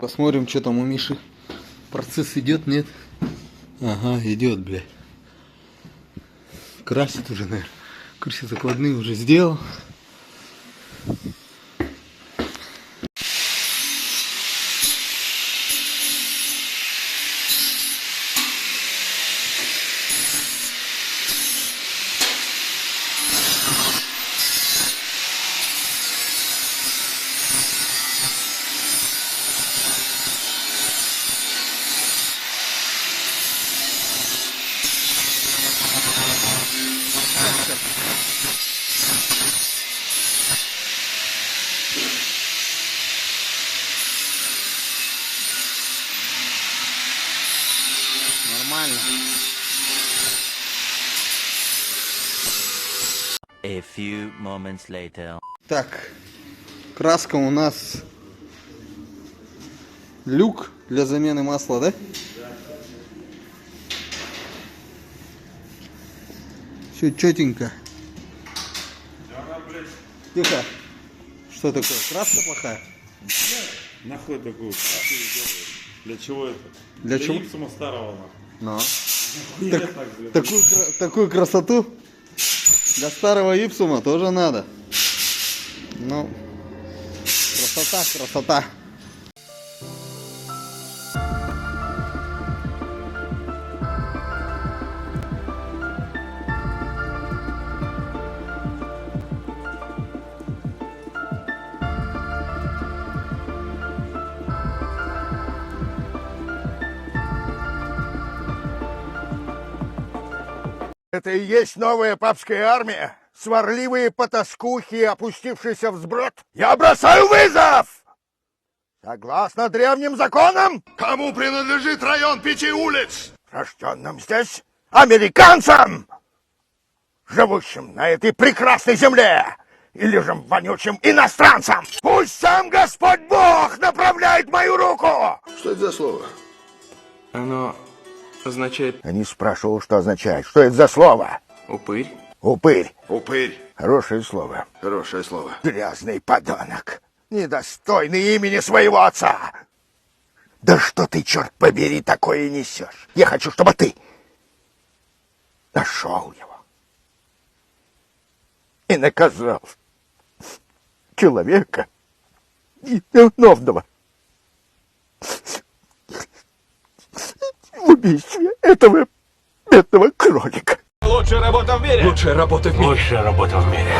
Посмотрим, что там у Миши. Процесс идет, нет? Ага, идет, блядь. Красит уже, наверное. Красит закладные уже сделал. Нормально. A few moments later. Так, краска у нас люк для замены масла, да? Все четенько. Тихо. Что такое? Краска плохая? Нахуй такую красивую делают? Для чего это? Для чего? Ипсума старого. Ну. Нахуй. Такую красоту для старого Ипсума тоже надо. Ну, красота, красота. Это и есть новая папская армия? Сварливые потаскухи, опустившиеся в сброд? Я бросаю вызов! Согласно древним законам, Кому принадлежит район 5 улиц? рожденным здесь американцам, живущим на этой прекрасной земле, или же вонючим иностранцам. Пусть сам Господь Бог направляет мою руку! Что это за слово? Оно означает Я не спрашивал, что означает. Что это за слово? упырь. Упырь. Упырь. Хорошее слово. Хорошее слово. Грязный подонок, недостойный имени своего отца. Да что ты, черт побери, такое несешь? Я хочу, чтобы ты нашел его и наказал человека невиновного в убийстве этого бедного кролика. Лучшая работа в мире. Лучшая работа в мире. Лучшая работа в мире.